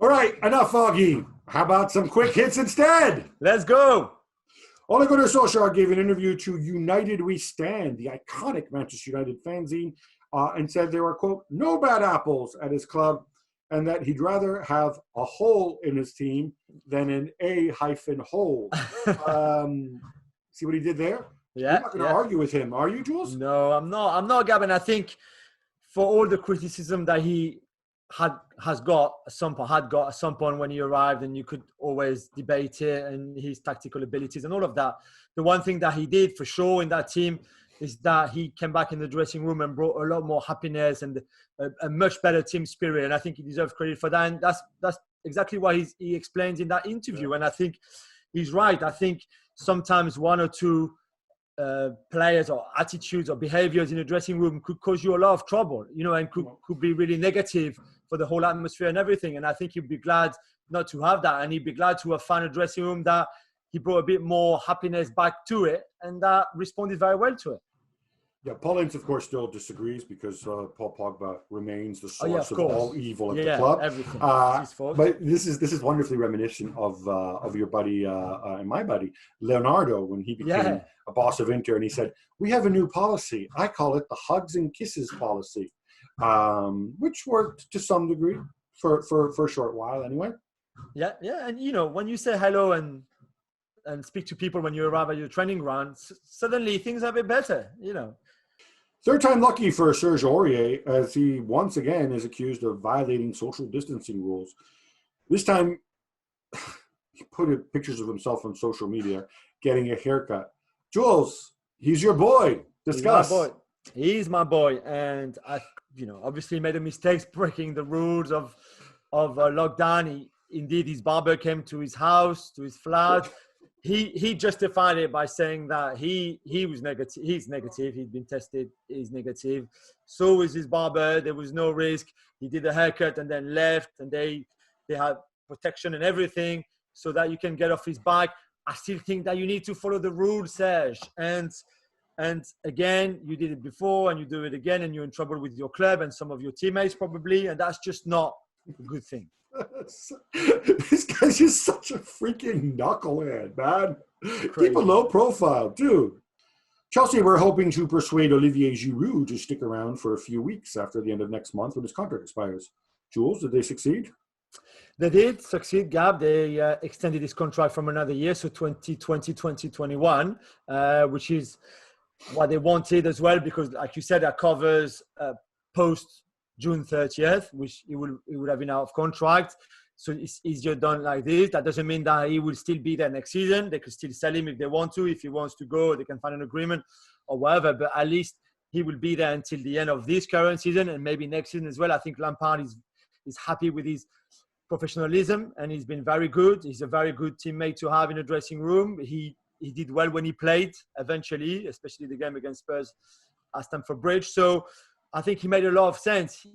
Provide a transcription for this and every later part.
All right, enough foggy. How about some quick hits instead? Let's go. Ole Gunnar Solskjaer gave an interview to United We Stand, the iconic Manchester United fanzine, and said there were, quote, no bad apples at his club, and that he'd rather have a hole in his team than an A-hole. See what he did there? Yeah. You're not going to argue with him, are you, Jules? No, I'm not, Gab. And I think for all the criticism that he had got at some point when he arrived, and you could always debate it and his tactical abilities and all of that. The one thing that he did for sure in that team is that he came back in the dressing room and brought a lot more happiness and a much better team spirit. And I think he deserves credit for that. And that's exactly what he explains in that interview. Yeah. And I think he's right. I think sometimes one or two players or attitudes or behaviors in the dressing room could cause you a lot of trouble, and could be really negative for the whole atmosphere and everything. And I think he'd be glad not to have that, and he'd be glad to have found a dressing room that he brought a bit more happiness back to it, and that responded very well to it. Yeah, Paul Ince, of course, still disagrees because Paul Pogba remains the source of all evil at the club. Everything. But this is wonderfully reminiscent of your buddy and my buddy Leonardo when he became a boss of Inter, and he said, "We have a new policy. I call it the hugs and kisses policy," which worked to some degree for a short while, anyway. Yeah, and when you say hello and speak to people when you arrive at your training ground, suddenly things are a bit better, Third time lucky for Serge Aurier, as he once again is accused of violating social distancing rules. This time, he put pictures of himself on social media getting a haircut. Jules, he's your boy. Discuss. He's my boy. And I, obviously made a mistake breaking the rules of lockdown. Indeed, his barber came to his house, to his flat. He justified it by saying that he was negative. He's negative. He'd been tested. He's negative. So was his barber. There was no risk. He did a haircut and then left. And they had protection and everything so that you can get off his bike. I still think that you need to follow the rules, Serge. And again, you did it before and you do it again, and you're in trouble with your club and some of your teammates probably. And that's just not a good thing. This guy's just such a freaking knucklehead, man. Crazy. Keep a low profile, dude. Chelsea were hoping to persuade Olivier Giroud to stick around for a few weeks after the end of next month when his contract expires. Jules, did they succeed? They did succeed, Gab. They extended his contract from another year, so 2020, 2021, which is what they wanted as well, because like you said, that covers post June 30th, which he would have been out of contract. So it's easier done like this. That doesn't mean that he will still be there next season. They could still sell him if they want to. If he wants to go, they can find an agreement or whatever. But at least he will be there until the end of this current season and maybe next season as well. I think Lampard is happy with his professionalism, and he's been very good. He's a very good teammate to have in the dressing room. He did well when he played eventually, especially the game against Spurs at Stamford Bridge. So I think he made a lot of sense.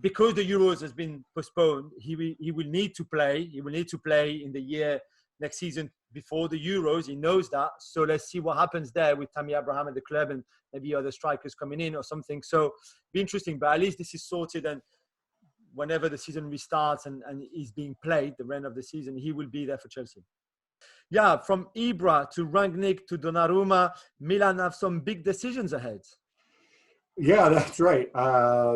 Because the Euros has been postponed, he will need to play. He will need to play in the year next season before the Euros. He knows that. So let's see what happens there with Tammy Abraham at the club and maybe other strikers coming in or something. So be interesting. But at least this is sorted, and whenever the season restarts and is being played, the run of the season, he will be there for Chelsea. Yeah, from Ibra to Rangnick to Donnarumma, Milan have some big decisions ahead. Yeah, that's right.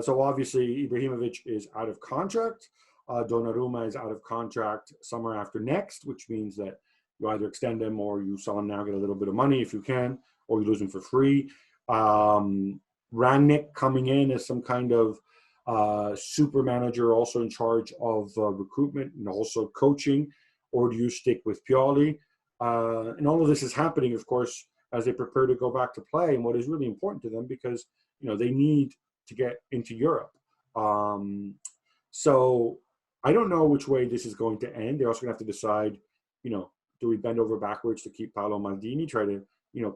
So obviously Ibrahimovic is out of contract. Donnarumma is out of contract summer after next, which means that you either extend him or you sell him now, get a little bit of money if you can, or you lose him for free. Rangnick coming in as some kind of super manager, also in charge of recruitment and also coaching, or do you stick with Pioli? And all of this is happening, of course, as they prepare to go back to play, and what is really important to them because they need to get into Europe. So I don't know which way this is going to end. They're also going to have to decide, do we bend over backwards to keep Paolo Maldini, try to,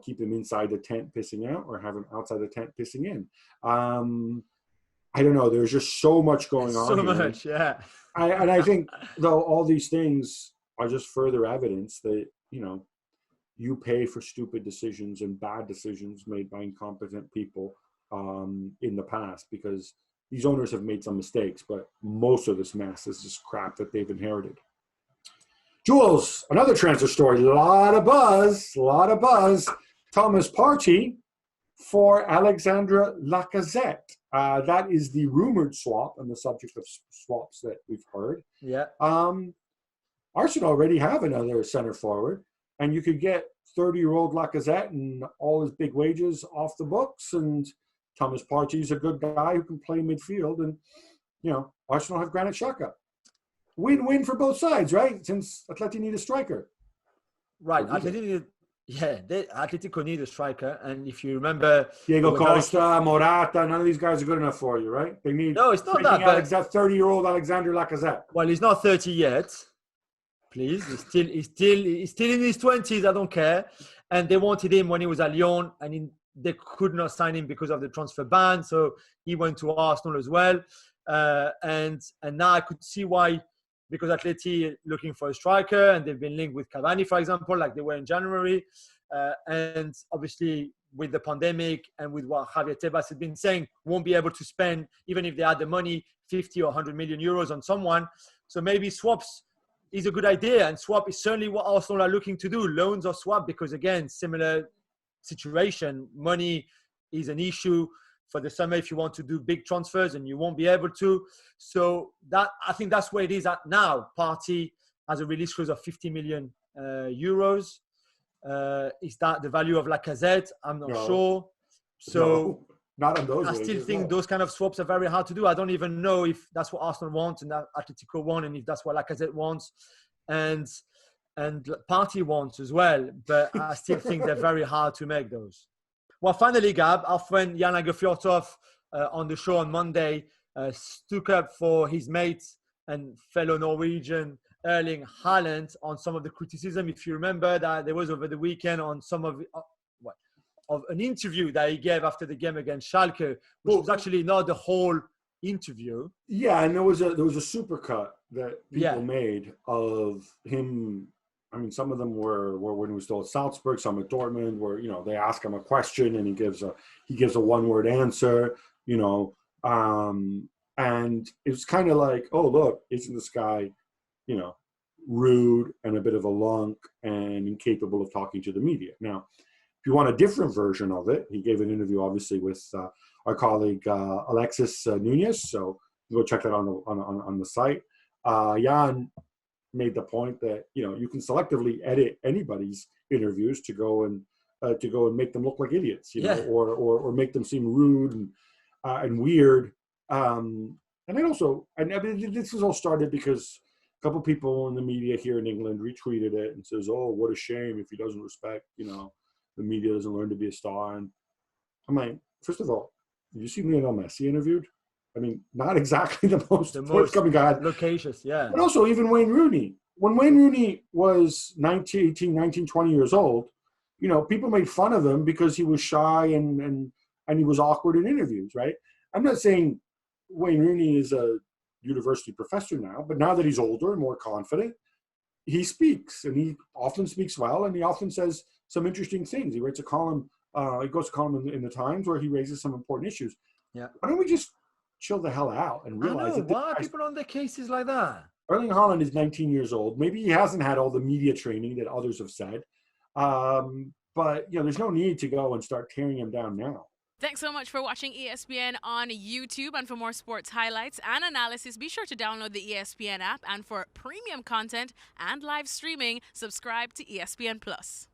keep him inside the tent pissing out, or have him outside the tent pissing in? I don't know. There's just so much going on. So much, yeah. And I think, though, all these things are just further evidence that, you pay for stupid decisions and bad decisions made by incompetent people in the past, because these owners have made some mistakes, but most of this mess is just crap that they've inherited. Jules, another transfer story. A lot of buzz. Thomas Partey for Alexandre Lacazette. That is the rumored swap and the subject of swaps that we've heard. Yeah. Arsenal already have another center forward, and you could get 30-year-old Lacazette and all his big wages off the books, and Thomas Partey is a good guy who can play midfield, and Arsenal have Granit Xhaka. Win-win for both sides, right? Since Atleti need a striker. Right. Atletico need a striker, and if you remember, Diego Costa, Morata, none of these guys are good enough for you, right? They need it's not that 30-year-old Alexandre Lacazette. Well, he's not 30 yet. Please, he's still in his 20s. I don't care. And they wanted him when he was at Lyon, and they could not sign him because of the transfer ban. So he went to Arsenal as well. And now I could see why, because Atleti looking for a striker, and they've been linked with Cavani, for example, like they were in January. And obviously with the pandemic and with what Javier Tebas had been saying, won't be able to spend, even if they had the money, 50 or 100 million euros on someone. So maybe swaps is a good idea, and swap is certainly what Arsenal are looking to do, loans or swap, because again, similar situation. Money is an issue for the summer if you want to do big transfers, and you won't be able to. So that, I think that's where it is at now. Partey has a release clause of 50 million euros. Is that the value of Lacazette? I'm not sure. So not on those. I still think those kind of swaps are very hard to do. I don't even know if that's what Arsenal wants and that Atletico want, and if that's what Lacazette wants, and Partey wants as well. But I still think they're very hard to make those. Well, finally, Gab, our friend Jan Agerfjortov on the show on Monday stuck up for his mate and fellow Norwegian Erling Haaland on some of the criticism. If you remember that there was over the weekend on some of an interview that he gave after the game against Schalke, which was actually not the whole interview. Yeah, and there was a supercut that people made of him. I mean, some of them were when he was still at Salzburg, some at Dortmund, where they ask him a question and he gives a one-word answer. And it was kind of like, oh look, isn't this guy, rude and a bit of a lunk and incapable of talking to the media? Now, if you want a different version of it, he gave an interview, obviously, with our colleague Alexis Nunez. So you go check that on the site. Jan made the point that you can selectively edit anybody's interviews to go and make them look like idiots, or make them seem rude and weird. And then also, I mean, this was all started because a couple people in the media here in England retweeted it and says, "Oh, what a shame if he doesn't respect, the media doesn't learn to be a star." And I'm like, first of all, did you see Lionel Messi interviewed? I mean, not exactly the most forthcoming guy. Loquacious, yeah. But also even Wayne Rooney. When Wayne Rooney was 19, 20 years old, people made fun of him because he was shy and he was awkward in interviews, right? I'm not saying Wayne Rooney is a university professor now, but now that he's older and more confident, he speaks, and he often speaks well, and he often says some interesting things. He writes a column, he goes to column in the Times where he raises some important issues. Yeah. Why don't we just chill the hell out and realize that why are people on their cases like that? Erling Haaland is 19 years old. Maybe he hasn't had all the media training that others have said. But there's no need to go and start tearing him down now. Thanks so much for watching ESPN on YouTube. And for more sports highlights and analysis, be sure to download the ESPN app. And for premium content and live streaming, subscribe to ESPN Plus.